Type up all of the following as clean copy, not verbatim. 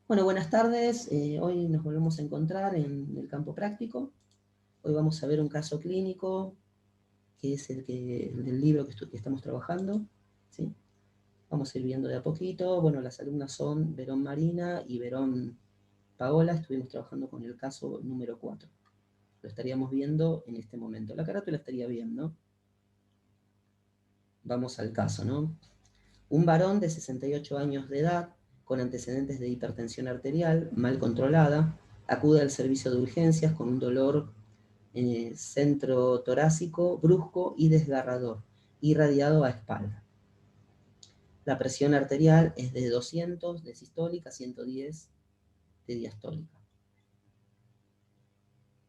Bueno, buenas tardes. Hoy nos volvemos a encontrar en el campo práctico. Hoy vamos a ver un caso clínico, que es el del libro que estamos trabajando, ¿sí? Vamos a ir viendo de a poquito. Bueno, las alumnas son Verón Marina y Verón Paola. Estuvimos trabajando con el caso número 4. Lo estaríamos viendo en este momento. La carátula estaría bien, ¿no? Vamos al caso, ¿no? Un varón de 68 años de edad, con antecedentes de hipertensión arterial, mal controlada, acude al servicio de urgencias con un dolor centro torácico brusco y desgarrador, irradiado a espalda. La presión arterial es de 200 de sistólica, 110 de diastólica.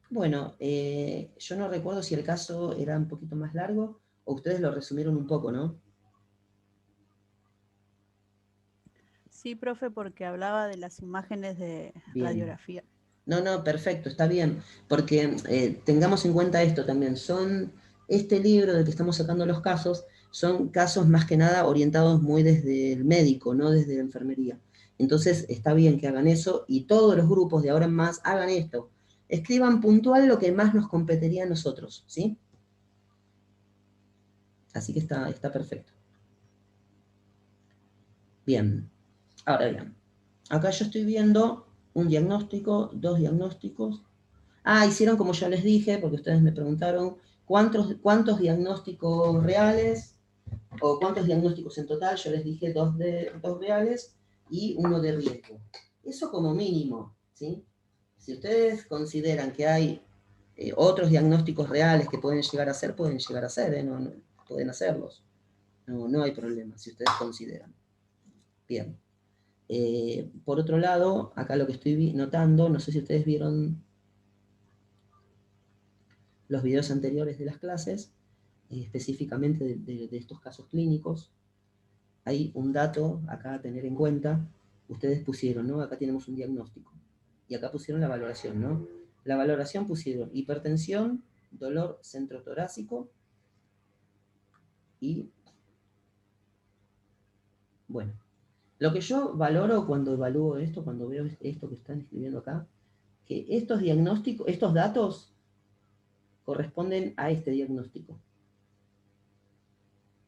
Bueno, yo no recuerdo si el caso era un poquito más largo o ustedes lo resumieron un poco, ¿no? Sí, profe, porque hablaba de las imágenes de Bien. radiografía. No, perfecto, está bien, porque tengamos en cuenta esto también, este libro del que estamos sacando los casos, son casos más que nada orientados muy desde el médico, no desde la enfermería. Entonces está bien que hagan eso y todos los grupos de ahora en más hagan esto. Escriban puntual lo que más nos competiría a nosotros, ¿sí? Así que está perfecto. Bien, ahora bien, acá yo estoy viendo un diagnóstico, dos diagnósticos. Hicieron como ya les dije, porque ustedes me preguntaron cuántos diagnósticos reales o cuántos diagnósticos en total. Yo les dije dos reales y uno de riesgo. Eso como mínimo, ¿sí? Si ustedes consideran que hay otros diagnósticos reales que pueden llegar a ser, no, pueden hacerlos. No hay problema, si ustedes consideran. Bien. Por otro lado, acá lo que estoy notando, no sé si ustedes vieron los videos anteriores de las clases, específicamente de estos casos clínicos. Hay un dato acá a tener en cuenta. Ustedes pusieron, ¿no? Acá tenemos un diagnóstico. Y acá pusieron la valoración, ¿no? La valoración pusieron hipertensión, dolor centrotorácico y, bueno, lo que yo valoro cuando evalúo esto, cuando veo esto que están escribiendo acá, que estos diagnósticos, estos datos corresponden a este diagnóstico.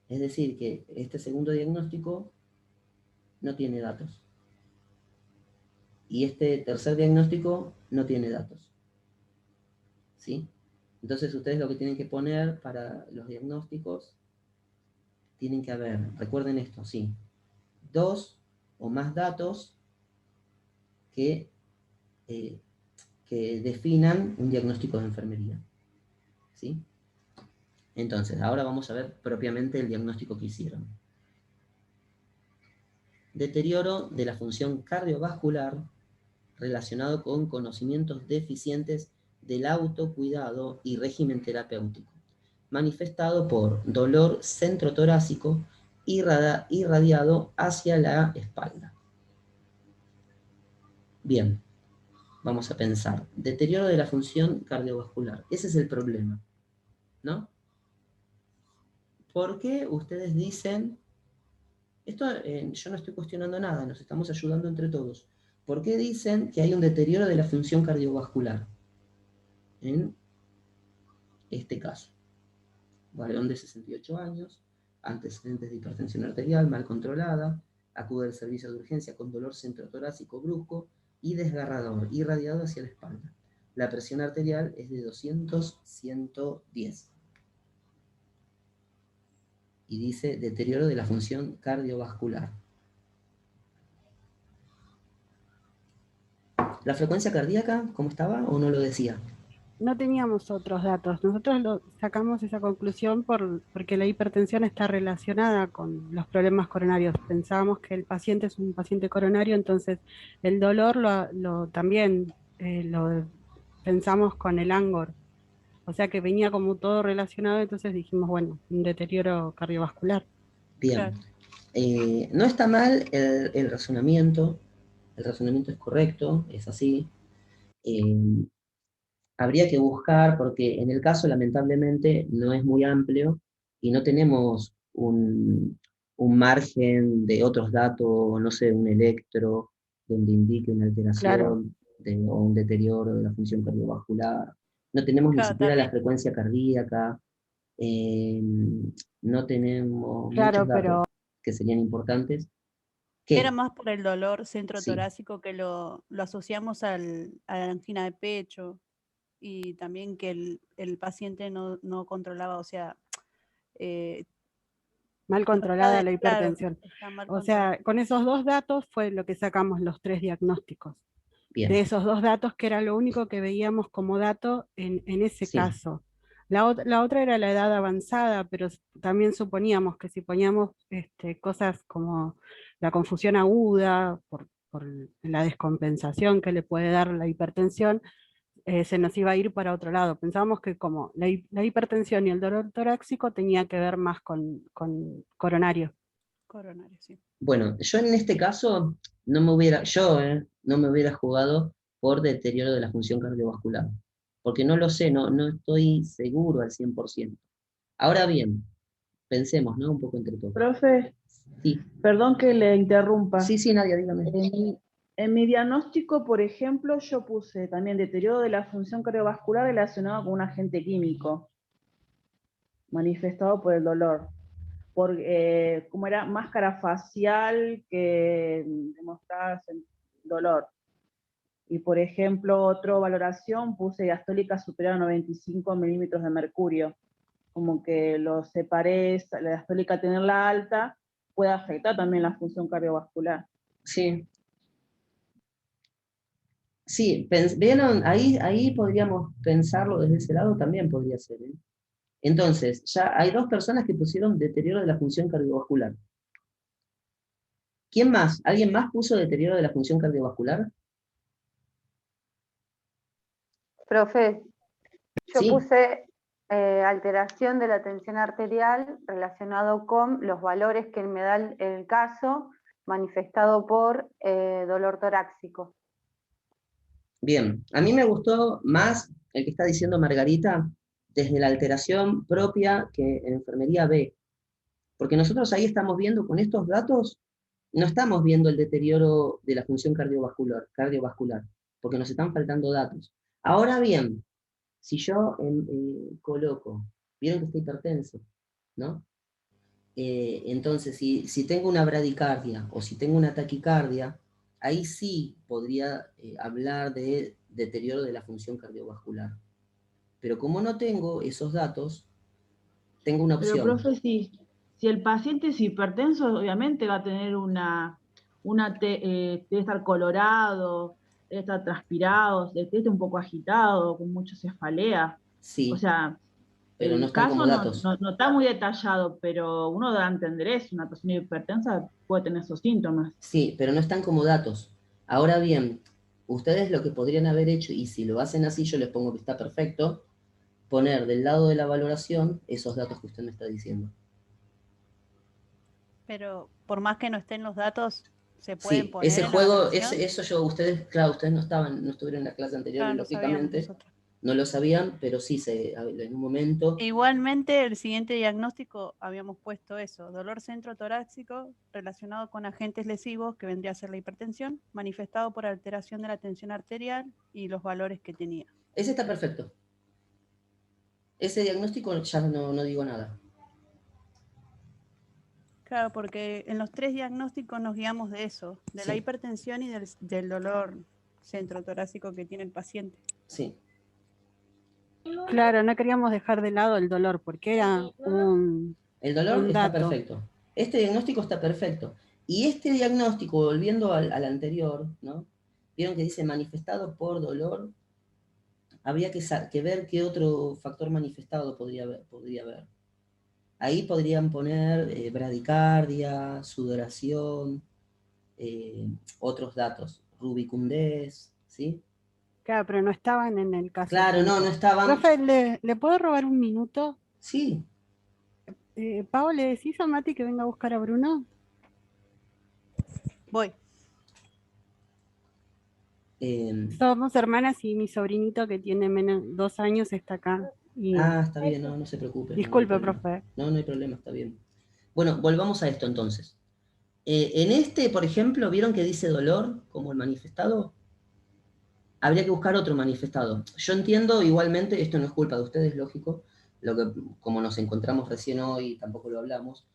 Es decir, que este segundo diagnóstico no tiene datos. Y este tercer diagnóstico no tiene datos. ¿Sí? Entonces ustedes lo que tienen que poner para los diagnósticos, tienen que haber, recuerden esto, sí, 2 o más datos que, eh, que definan un diagnóstico de enfermería. ¿Sí? Entonces, ahora vamos a ver propiamente el diagnóstico que hicieron. Deterioro de la función cardiovascular relacionado con conocimientos deficientes del autocuidado y régimen terapéutico, manifestado por dolor centrotorácico irradiado hacia la espalda. Bien, vamos a pensar. Deterioro de la función cardiovascular. Ese es el problema, ¿no? ¿Por qué ustedes dicen... Esto yo no estoy cuestionando nada, nos estamos ayudando entre todos. ¿Por qué dicen que hay un deterioro de la función cardiovascular en este caso? Varón de 68 años, antecedentes de hipertensión arterial mal controlada, acude al servicio de urgencia con dolor centrotorácico brusco y desgarrador, irradiado hacia la espalda. La presión arterial es de 200-110. Y dice deterioro de la función cardiovascular. ¿La frecuencia cardíaca, cómo estaba o no lo decía? No teníamos otros datos. Nosotros sacamos esa conclusión porque la hipertensión está relacionada con los problemas coronarios. Pensábamos que el paciente es un paciente coronario, entonces el dolor también lo pensamos con el Angor. O sea que venía como todo relacionado, entonces dijimos, bueno, un deterioro cardiovascular. Bien. Claro. No está mal el razonamiento es correcto, es así. Eh, Habría que buscar, porque en el caso lamentablemente no es muy amplio y no tenemos un margen de otros datos, no sé, un electro, donde indique una Claro. alteración o un deterioro de la función cardiovascular. No tenemos ni Claro, siquiera la también. frecuencia cardíaca, eh, no tenemos muchos Claro, datos pero que serían importantes. Era ¿Qué? más por el dolor Sí, centrotorácico que lo asociamos a la angina de pecho y también que el paciente no controlaba, o sea, eh, mal no está controlada la claro, hipertensión. está mal O controlado. sea, con esos 2 datos fue lo que sacamos los 3 diagnósticos. De bien, esos 2 datos, que era lo único que veíamos como dato en ese sí, caso. La otra era la edad avanzada, pero también suponíamos que si poníamos cosas como la confusión aguda por la descompensación que le puede dar la hipertensión, se nos iba a ir para otro lado. Pensábamos que como la hipertensión y el dolor torácico tenía que ver más con coronario. Coronario, sí. bueno, yo en este caso no me hubiera jugado por deterioro de la función cardiovascular, porque no lo sé, no estoy seguro al 100%. Ahora bien, pensemos, ¿no? Un poco entre todos. Profe, Sí, perdón que le interrumpa. sí, sí, Nadia, dígame. En mi diagnóstico, por ejemplo, yo puse también deterioro de la función cardiovascular relacionado con un agente químico manifestado por el dolor. Como era máscara facial que demostraba dolor. Y por ejemplo, otra valoración puse diastólica superior a 95 milímetros de mercurio. Como que lo separé, la diastólica tenerla alta puede afectar también la función cardiovascular. Sí, sí, ¿vieron? Ahí podríamos pensarlo desde ese lado, también podría ser, ¿eh? Entonces, ya hay 2 personas que pusieron deterioro de la función cardiovascular. ¿Quién más? ¿Alguien más puso deterioro de la función cardiovascular? Profe, yo Sí, puse alteración de la tensión arterial relacionado con los valores que me da el caso manifestado por dolor torácico. bien. A mí me gustó más el que está diciendo Margarita desde la alteración propia que en enfermería ve. Porque nosotros ahí estamos viendo, con estos datos, no estamos viendo el deterioro de la función cardiovascular, porque nos están faltando datos. Ahora bien, si yo coloco, vieron que está hipertenso, ¿no? Entonces, si tengo una bradicardia o si tengo una taquicardia, ahí sí podría hablar de deterioro de la función cardiovascular. Pero como no tengo esos datos, tengo una Pero, opción. profe, si el paciente es hipertenso, obviamente va a tener debe estar colorado, debe estar transpirado, debe estar un poco agitado, con mucha cefalea. O Sí, sea, pero no el están como caso datos. no está muy detallado, pero uno da a entender eso, una persona hipertensa puede tener esos síntomas. Sí, pero no están como datos. Ahora bien, ustedes lo que podrían haber hecho, y si lo hacen así, yo les pongo que está perfecto, poner del lado de la valoración esos datos que usted me está diciendo. Pero por más que no estén los datos, se pueden Sí, poner ese en la juego, valoración. ustedes, claro, ustedes no estuvieron en la clase anterior y Claro, no sabíamos lógicamente nosotros. no lo sabían, pero sí, en un momento, Igualmente, el siguiente diagnóstico habíamos puesto eso, dolor centrotorácico relacionado con agentes lesivos, que vendría a ser la hipertensión, manifestado por alteración de la tensión arterial y los valores que tenía. ese está perfecto. Ese diagnóstico ya no digo nada. Claro, porque en los 3 diagnósticos nos guiamos de eso, de la Sí, hipertensión y del dolor centrotorácico que tiene el paciente. sí. Claro, no queríamos dejar de lado el dolor porque era El dolor un está dato. perfecto. Este diagnóstico está perfecto. Y este diagnóstico, volviendo al anterior, ¿no? Vieron que dice manifestado por dolor. Habría que ver qué otro factor manifestado podría haber. Ahí podrían poner bradicardia, sudoración, otros datos, rubicundez, ¿sí? Claro, pero no estaban en el caso Claro, no clínico. estaban. Profe, ¿le puedo robar un minuto? Sí. Pau, ¿le decís a Mati que venga a buscar a Bruno? Voy. Somos hermanas y mi sobrinito que tiene menos 2 años está acá. Está bien, no se preocupe, no hay Disculpe, problema. profe. No hay problema, está bien. Bueno, volvamos a esto entonces. En este, por ejemplo, ¿vieron que dice dolor como el manifestado? Habría que buscar otro manifestado. Yo entiendo, igualmente, esto no es culpa de ustedes, lógico, lo que, como nos encontramos recién hoy, tampoco lo hablamos,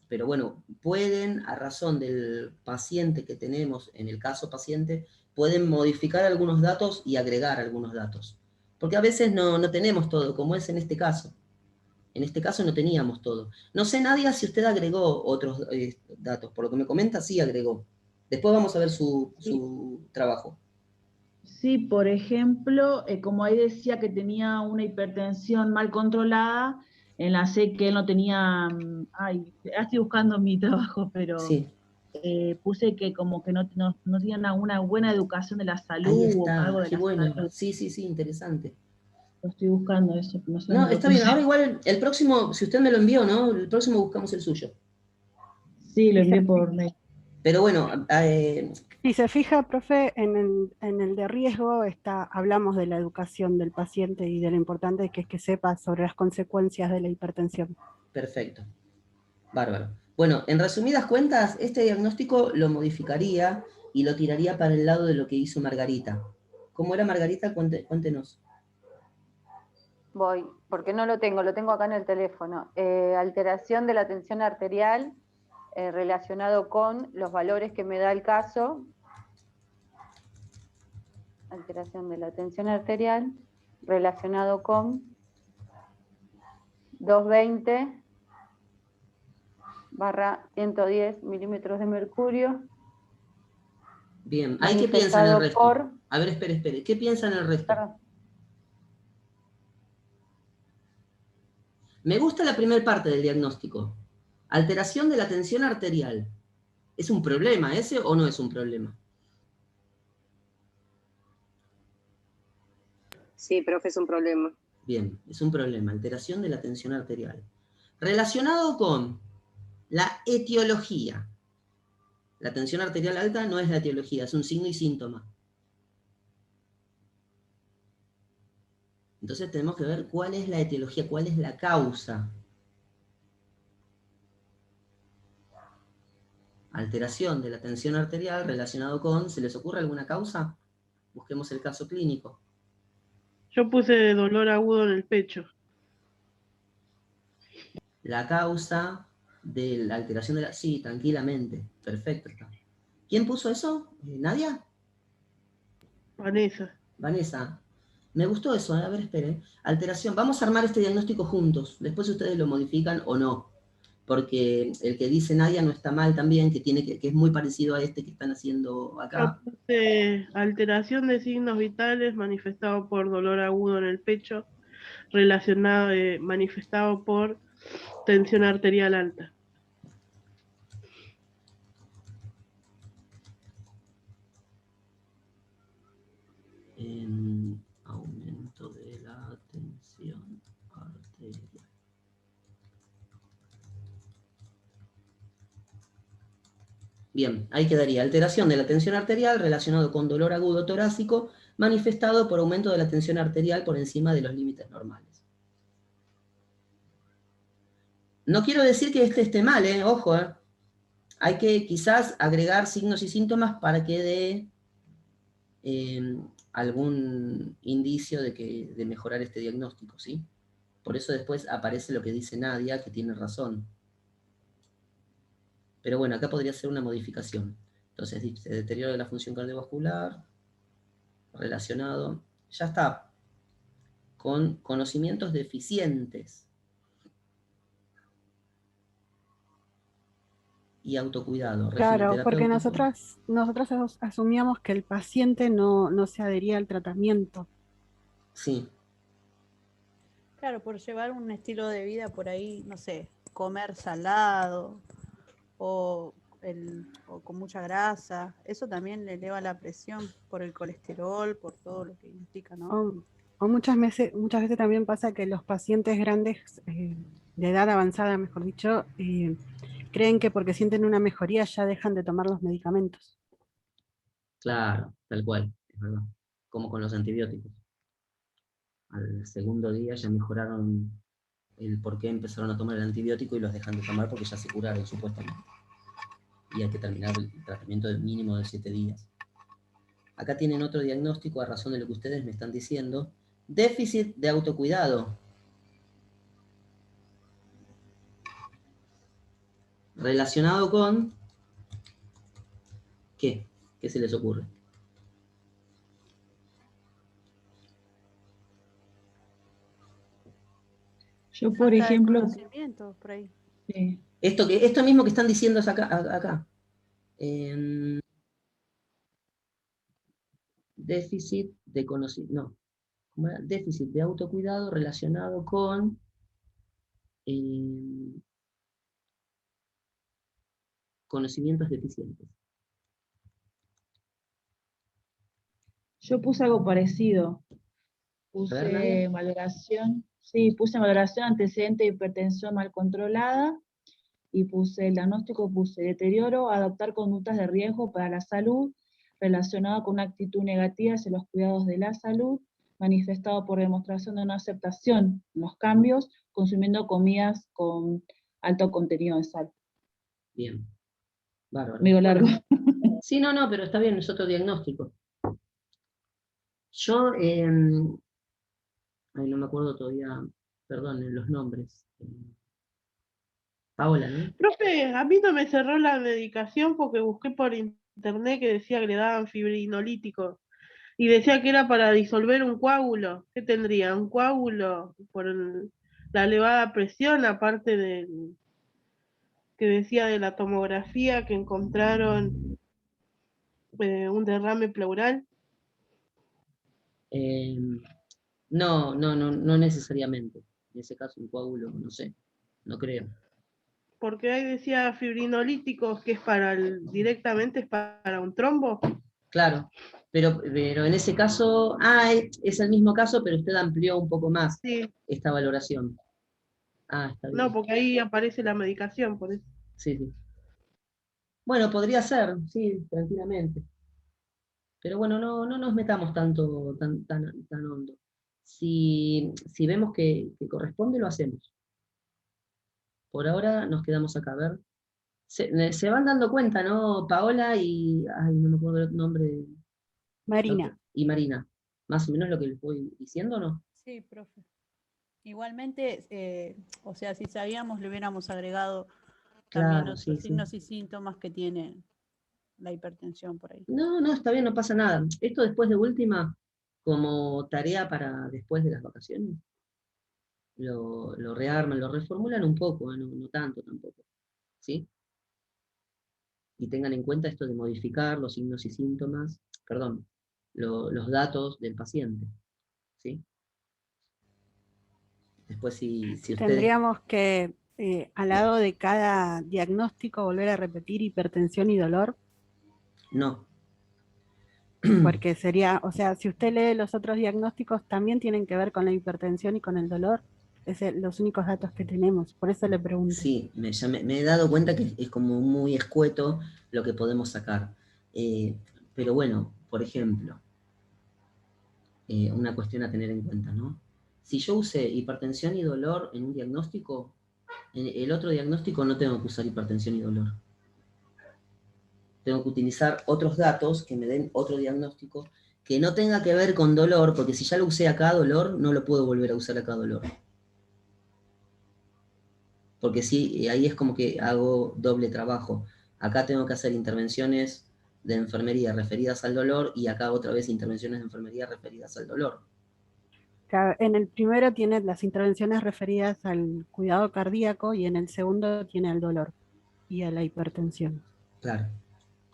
pero bueno, pueden, a razón del paciente que tenemos, en el caso paciente, pueden modificar algunos datos y agregar algunos datos. Porque a veces no tenemos todo, como es en este caso. En este caso no teníamos todo. No sé, Nadia, si usted agregó otros datos. Por lo que me comenta, sí agregó. Después vamos a ver su trabajo. Sí, por ejemplo, como ahí decía que tenía una hipertensión mal controlada, enlacé que él no tenía, estoy buscando mi trabajo, pero Sí, puse que como que no tenía una buena educación de la ahí salud o está. algo de Qué la bueno. salud. Sí, interesante. Lo estoy buscando eso, no sé No, dónde lo está bien. puse. Ahora igual el próximo, si usted me lo envió, ¿no? El próximo buscamos el suyo. Sí, lo Y envié se, por mail. Pero bueno, y se fija, profe, en el de riesgo hablamos de la educación del paciente y de lo importante que es que sepa sobre las consecuencias de la hipertensión. perfecto. Bárbaro. Bueno, en resumidas cuentas, este diagnóstico lo modificaría y lo tiraría para el lado de lo que hizo Margarita. ¿Cómo era Margarita? Cuéntenos. Voy, porque no lo tengo acá en el teléfono. Alteración de la tensión arterial relacionado con los valores que me da el caso. Alteración de la tensión arterial relacionado con 220/110 milímetros de mercurio, Bien, ¿hay qué piensan el manifestado resto? por... A ver, espere. ¿Qué piensan el resto? Perdón. Me gusta la primera parte del diagnóstico. Alteración de la tensión arterial. ¿Es un problema ese o no es un problema? Sí, profe, es un problema. Bien, es un problema. Alteración de la tensión arterial. Relacionado con la etiología. La tensión arterial alta no es la etiología, es un signo y síntoma. Entonces tenemos que ver cuál es la etiología, cuál es la causa. Alteración de la tensión arterial relacionado con, ¿se les ocurre alguna causa? Busquemos el caso clínico. Yo puse dolor agudo en el pecho. La causa de la alteración de la... Sí, tranquilamente. Perfecto. ¿Quién puso eso? ¿Nadia? Vanessa. Vanessa. Me gustó eso, a ver, esperen. Alteración. Vamos a armar este diagnóstico juntos. Después ustedes lo modifican o no. Porque el que dice Nadia no está mal también, que es muy parecido a este que están haciendo Yo acá. puse alteración de signos vitales manifestado por dolor agudo en el pecho, manifestado por tensión arterial alta. Aumento de la tensión arterial. Bien, ahí quedaría. Alteración de la tensión arterial relacionado con dolor agudo torácico manifestado por aumento de la tensión arterial por encima de los límites normales. No quiero decir que este esté mal, ojo. Hay que quizás agregar signos y síntomas para que dé algún indicio de mejorar este diagnóstico, ¿sí? Por eso después aparece lo que dice Nadia, que tiene razón. Pero bueno, acá podría ser una modificación. Entonces dice, deterioro de la función cardiovascular, relacionado, ya está, con conocimientos deficientes y autocuidado, régimen Claro, porque terapéutico. nosotras asumíamos que el paciente no se adhería al tratamiento. Sí, Claro, por llevar un estilo de vida por ahí, no sé, comer salado o, o con mucha grasa, eso también le eleva la presión por el colesterol, por todo lo que implica, ¿no? O muchas veces también pasa que los pacientes grandes, de edad avanzada, mejor dicho, creen que porque sienten una mejoría ya dejan de tomar los medicamentos. claro, tal cual, es verdad. Como con los antibióticos. Al segundo día ya mejoraron el por qué empezaron a tomar el antibiótico y los dejan de tomar porque ya se curaron, supuestamente. y hay que terminar el tratamiento del mínimo de 7 días. Acá tienen otro diagnóstico a razón de lo que ustedes me están diciendo. Déficit de autocuidado. Relacionado con... ¿qué? ¿Qué se les ocurre? Yo, por Falta de ejemplo, conocimiento por ahí. sí, Esto mismo que están diciendo es acá. Déficit de conocimiento, no, ¿cómo era? Déficit de autocuidado relacionado con conocimientos deficientes. yo puse algo parecido. A ver, Nadia. Puse valoración, sí, puse valoración antecedente de hipertensión mal controlada, y puse el diagnóstico, puse deterioro, adoptar conductas de riesgo para la salud, relacionado con una actitud negativa hacia los cuidados de la salud, manifestado por demostración de una aceptación en los cambios, consumiendo comidas con alto contenido de sal. Bien. Bárbaro. Medio largo. Sí, no, pero está bien, es otro diagnóstico. Yo, ay, no me acuerdo todavía, perdón, los nombres. Paola, ¿no? Profe, a mí no me cerró la medicación porque busqué por internet que decía que le daban fibrinolíticos y decía que era para disolver un coágulo. ¿Qué tendría? Un coágulo por la elevada presión, aparte del que decía de la tomografía que encontraron un derrame pleural. No necesariamente. En ese caso, un coágulo, no sé, no creo. Porque ahí decía fibrinolíticos que es directamente es para un trombo. Claro, pero en ese caso, es el mismo caso, pero usted amplió un poco más Sí, esta valoración. Está bien. no, porque ahí aparece la medicación, por eso. Sí. Bueno, podría ser, sí, tranquilamente. Pero bueno, no nos metamos tanto, tan hondo. Si vemos que corresponde, lo hacemos. Por ahora nos quedamos acá, a ver. Se van dando cuenta, ¿no? Paola y... ay, no me acuerdo el nombre. Marina. Y Marina. Más o menos lo que les voy diciendo, ¿no? Sí, profe. Igualmente, o sea, si sabíamos, le hubiéramos agregado también Claro, otros sí. signos y síntomas que tiene la hipertensión por ahí. No, está bien, no pasa nada. Esto después de última, como tarea para después de las vacaciones, lo rearman, lo reformulan un poco, no tanto tampoco. ¿Sí? Y tengan en cuenta esto de modificar los signos y síntomas, perdón, los datos del paciente. ¿Sí? Después si ustedes... Tendríamos que, al lado de cada diagnóstico, volver a repetir hipertensión y dolor. No. Porque sería, o sea, si usted lee los otros diagnósticos, también tienen que ver con la hipertensión y con el dolor. Los únicos datos que tenemos, por eso le pregunto. Sí, me he dado cuenta que es como muy escueto lo que podemos sacar. Pero bueno, por ejemplo, una cuestión a tener en cuenta, ¿no? Si yo usé hipertensión y dolor en un diagnóstico, en el otro diagnóstico no tengo que usar hipertensión y dolor. Tengo que utilizar otros datos que me den otro diagnóstico que no tenga que ver con dolor, porque si ya lo usé acá dolor, no lo puedo volver a usar acá dolor. Porque sí, ahí es como que hago doble trabajo. Acá tengo que hacer intervenciones de enfermería referidas al dolor y acá otra vez intervenciones de enfermería referidas al dolor. En el primero tiene las intervenciones referidas al cuidado cardíaco y en el segundo tiene al dolor y a la hipertensión. Claro.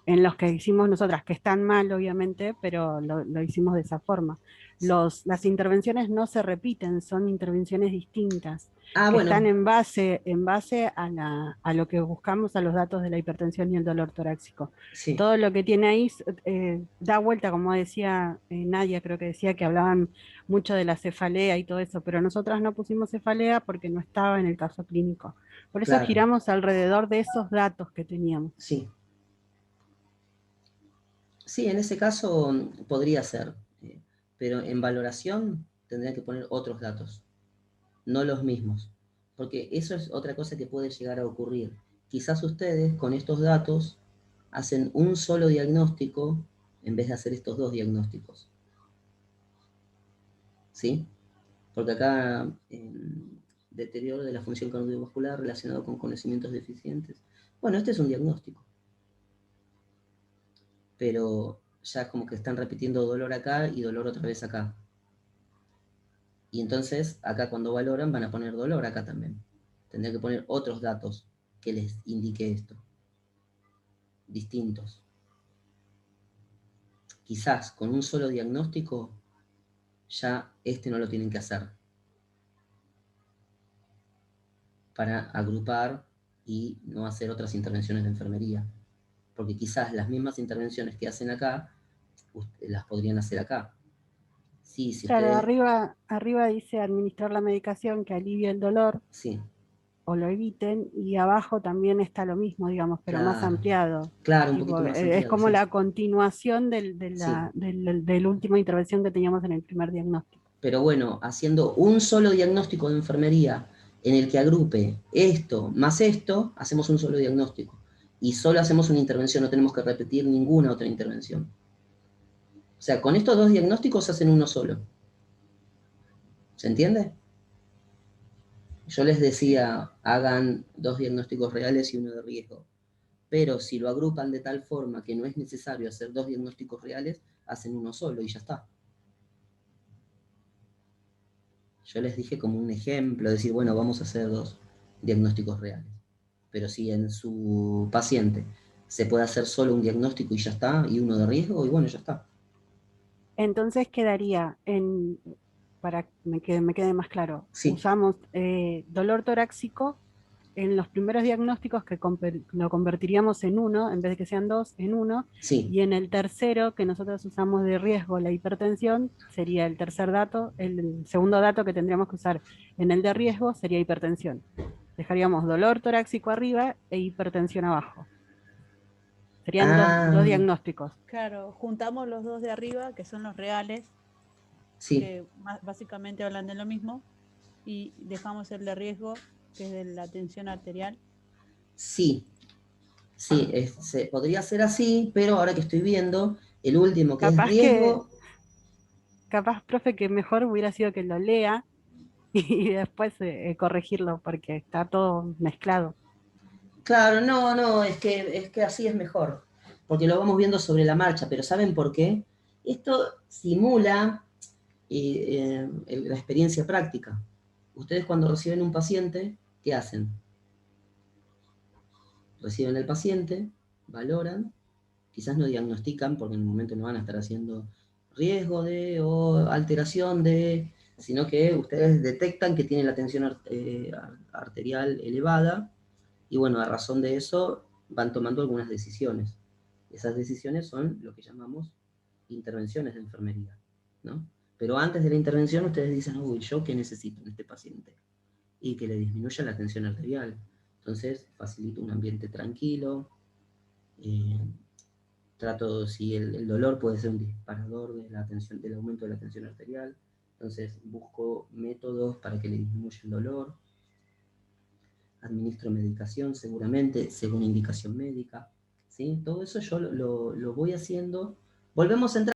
En los que hicimos nosotras, que están mal obviamente, pero lo hicimos de esa forma. Las intervenciones no se repiten, son intervenciones distintas, que bueno. están en base a lo que buscamos, a los datos de la hipertensión y el dolor torácico. Sí. Todo lo que tiene ahí da vuelta, como decía Nadia, creo que decía que hablaban mucho de la cefalea y todo eso, pero nosotras no pusimos cefalea porque no estaba en el caso clínico. Por eso giramos alrededor de esos datos que teníamos. Sí. Sí, en ese caso podría ser, pero en valoración tendrían que poner otros datos, no los mismos, porque eso es otra cosa que puede llegar a ocurrir. Quizás ustedes con estos datos hacen un solo diagnóstico en vez de hacer estos dos diagnósticos. ¿Sí? Porque acá, deterioro de la función cardiovascular relacionado con conocimientos deficientes. Bueno, este es un diagnóstico. Pero ya es como que están repitiendo dolor acá y dolor otra vez acá. Y entonces, acá cuando valoran van a poner dolor acá también. Tendrían que poner otros datos que les indique esto. Distintos. Quizás con un solo diagnóstico ya este no lo tienen que hacer. Para agrupar y no hacer otras intervenciones de enfermería. Porque quizás las mismas intervenciones que hacen acá, las podrían hacer acá. Sí, si Claro, ustedes... arriba dice administrar la medicación que alivie el dolor Sí, o lo eviten, y abajo también está lo mismo, digamos, pero más claro. ampliado. Claro, un Tipo, poquito más es ampliado, como sí. la continuación Sí. de la última intervención que teníamos en el primer diagnóstico. Pero bueno, haciendo un solo diagnóstico de enfermería en el que agrupe esto más esto, hacemos un solo diagnóstico. Y solo hacemos una intervención, no tenemos que repetir ninguna otra intervención. O sea, con estos dos diagnósticos hacen uno solo. ¿Se entiende? Yo les decía, hagan dos diagnósticos reales y uno de riesgo. Pero si lo agrupan de tal forma que no es necesario hacer dos diagnósticos reales, hacen uno solo y ya está. Yo les dije como un ejemplo, decir, bueno, vamos a hacer dos diagnósticos reales. Pero si en su paciente se puede hacer solo un diagnóstico y ya está, y uno de riesgo, y bueno, ya está. Entonces quedaría para que me quede más claro, Sí, usamos dolor torácico en los primeros diagnósticos que lo convertiríamos en uno, en vez de que sean dos, en uno, sí. y en el tercero que nosotros usamos de riesgo, la hipertensión, sería el tercer dato, el segundo dato que tendríamos que usar en el de riesgo sería hipertensión. Dejaríamos dolor torácico arriba e hipertensión abajo. Serían dos Ah, diagnósticos. Claro, juntamos los dos de arriba, que son los reales, sí, que básicamente hablan de lo mismo, y dejamos el de riesgo, que es de la tensión arterial. sí. Sí, se podría ser así, pero ahora que estoy viendo, el último que es Capaz que, riesgo, capaz, profe, que mejor hubiera sido que lo lea y después corregirlo porque está todo mezclado. claro, no, es que así es mejor, porque lo vamos viendo sobre la marcha, pero ¿saben por qué? Esto simula la experiencia práctica. Ustedes cuando reciben un paciente, ¿qué hacen? Reciben el paciente, valoran, quizás no diagnostican, porque en el momento no van a estar haciendo riesgo de o alteración de, sino que ustedes detectan que tiene la tensión arterial elevada, y bueno, a razón de eso van tomando algunas decisiones. Esas decisiones son lo que llamamos intervenciones de enfermería, ¿no? Pero antes de la intervención ustedes dicen, uy, ¿yo qué necesito en este paciente? Y que le disminuya la tensión arterial. Entonces, facilito un ambiente tranquilo. Trato, si el dolor puede ser un disparador de la tensión, del aumento de la tensión arterial. Entonces, busco métodos para que le disminuya el dolor. Administro medicación seguramente, según indicación médica. ¿Sí? Todo eso yo lo voy haciendo. Volvemos a entrar.